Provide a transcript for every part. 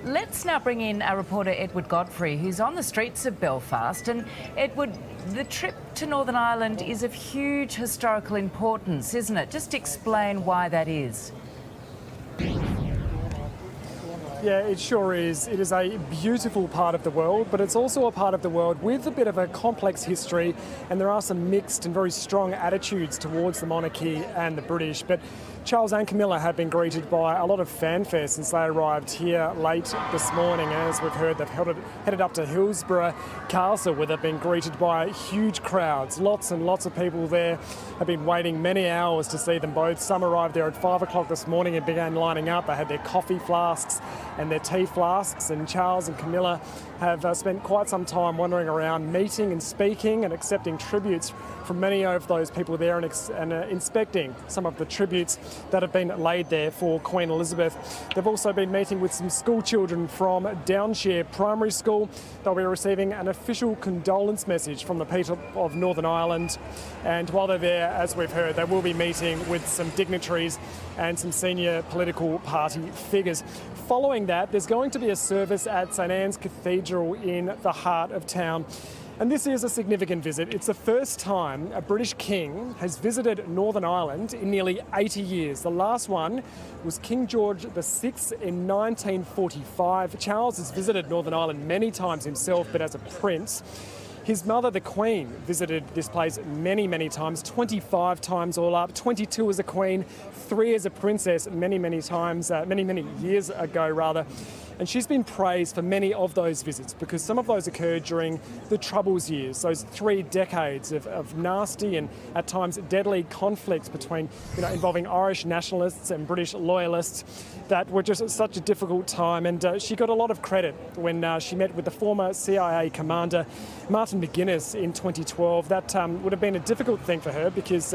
Let's now bring in our reporter Edward Godfrey, who's on the streets of Belfast. And Edward, the trip to Northern Ireland is of huge historical importance, isn't it? Just explain why that is. Yeah, it sure is. It is a beautiful part of the world, but it's also a part of the world with a bit of a complex history, and there are some mixed and very strong attitudes towards the monarchy and the British. But Charles and Camilla have been greeted by a lot of fanfare since they arrived here late this morning. As we've heard, they've headed up to Hillsborough Castle, where they've been greeted by huge crowds. Lots and lots of people there have been waiting many hours to see them both. Some arrived there at 5 o'clock this morning and began lining up. They had their coffee flasks and their tea flasks, and Charles and Camilla have spent quite some time wandering around, meeting and speaking and accepting tributes from many of those people there, and inspecting some of the tributes that have been laid there for Queen Elizabeth. They've also been meeting with some school children from Downshire Primary School. They'll be receiving an official condolence message from the people of Northern Ireland, and while they're there, as we've heard, they will be meeting with some dignitaries and some senior political party figures. Following that, there's going to be a service at St Anne's Cathedral in the heart of town. And this is a significant visit. It's the first time a British king has visited Northern Ireland in nearly 80 years. The last one was King George VI in 1945. Charles has visited Northern Ireland many times himself, but as a prince. His mother, the Queen, visited this place many, many times, 25 times all up, 22 as a Queen, 3 as a princess, many, many times, many years ago, rather. And she's been praised for many of those visits because some of those occurred during the Troubles years, those 3 decades of nasty and at times deadly conflicts between, involving Irish nationalists and British loyalists that were just such a difficult time. And she got a lot of credit when she met with the former CIA commander, Martin McGuinness, in 2012. That would have been a difficult thing for her because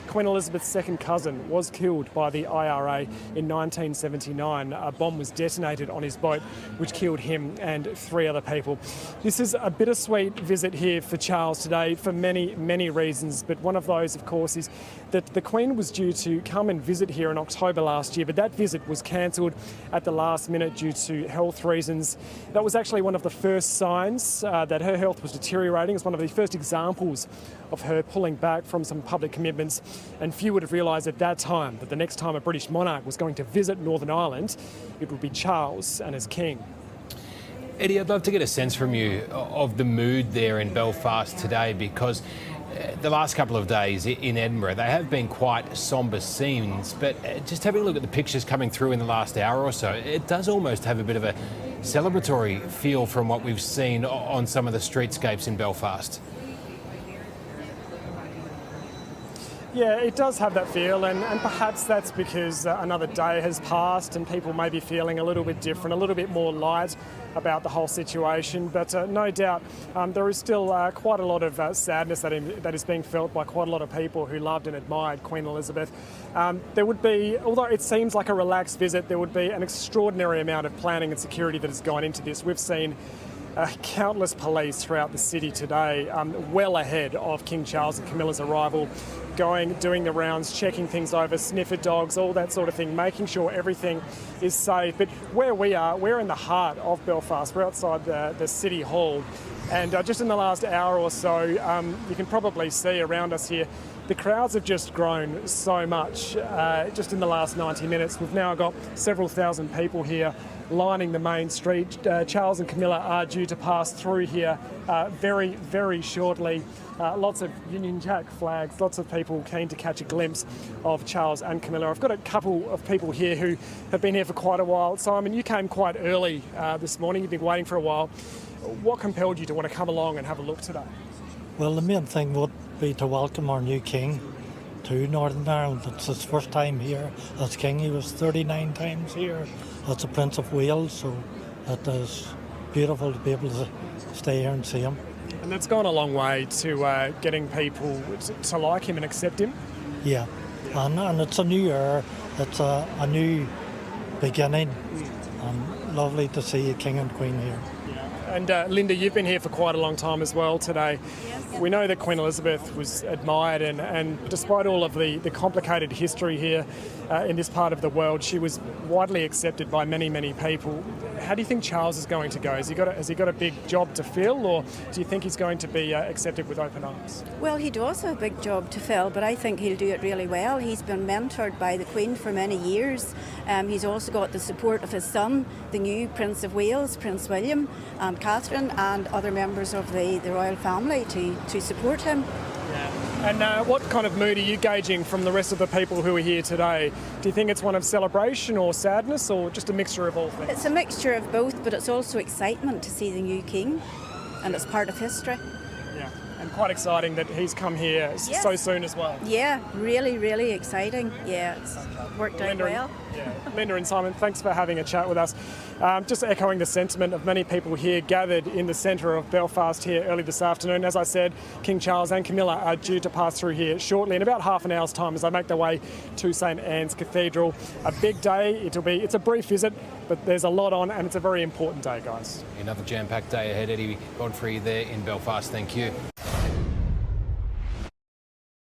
Queen Elizabeth's second cousin was killed by the IRA in 1979. A bomb was detonated on his boat, which killed him and 3 other people. This is a bittersweet visit here for Charles today for many, many reasons, but one of those, of course, is that the Queen was due to come and visit here in October last year, but that visit was cancelled at the last minute due to health reasons. That was actually one of the first signs that her health was deteriorating. It's one of the first examples of her pulling back from some public commitments, and few would have realised at that time that the next time a British monarch was going to visit Northern Ireland, it would be Charles and as king. Eddie, I'd love to get a sense from you of the mood there in Belfast today, because the last couple of days in Edinburgh, they have been quite sombre scenes, but just having a look at the pictures coming through in the last hour or so, it does almost have a bit of a celebratory feel from what we've seen on some of the streetscapes in Belfast. Yeah, it does have that feel, and perhaps that's because another day has passed and people may be feeling a little bit different, a little bit more light about the whole situation. But no doubt there is still quite a lot of sadness that is being felt by quite a lot of people who loved and admired Queen Elizabeth. There would be, although it seems like a relaxed visit, there would be an extraordinary amount of planning and security that has gone into this. We've seen countless police throughout the city today, well ahead of King Charles and Camilla's arrival, doing the rounds, checking things over, sniffer dogs, all that sort of thing, making sure everything is safe. But where we are, we're in the heart of Belfast. We're outside the City Hall. And just in the last hour or so, you can probably see around us here, the crowds have just grown so much just in the last 90 minutes. We've now got several thousand people here lining the main street. Charles and Camilla are due to pass through here very, very shortly. Lots of Union Jack flags, lots of people keen to catch a glimpse of Charles and Camilla. I've got a couple of people here who have been here for quite a while. Simon, you came quite early this morning. You've been waiting for a while. What compelled you to want to come along and have a look today? Well, the main thing would be to welcome our new king to Northern Ireland. It's his first time here as king. He was 39 times here as the Prince of Wales, so it is beautiful to be able to stay here and see him. And that's gone a long way to getting people to like him and accept him? Yeah, and it's a new era, it's a new beginning, and lovely to see the King and Queen here. And Linda, you've been here for quite a long time as well today. Yes. We know that Queen Elizabeth was admired, and despite all of the complicated history here in this part of the world, she was widely accepted by many, many people. How do you think Charles is going to go? Has he got a big job to fill, or do you think he's going to be accepted with open arms? Well, he does have a big job to fill, but I think he'll do it really well. He's been mentored by the Queen for many years. He's also got the support of his son, the new Prince of Wales, Prince William, and Catherine, and other members of the royal family to support him. And what kind of mood are you gauging from the rest of the people who are here today? Do you think it's one of celebration or sadness, or just a mixture of all things? It's a mixture of both, but it's also excitement to see the new king, and it's part of history. Yeah, and quite exciting that he's come here Yes. so soon as well. Yeah, really, really exciting. Yeah, it's worked out well. Linda and Simon, thanks for having a chat with us. Just echoing the sentiment of many people here gathered in the centre of Belfast here early this afternoon. As I said, King Charles and Camilla are due to pass through here shortly in about half an hour's time as they make their way to St Anne's Cathedral. A big day. It's a brief visit, but there's a lot on, and it's a very important day, guys. Another jam-packed day ahead, Eddie Godfrey there in Belfast. Thank you.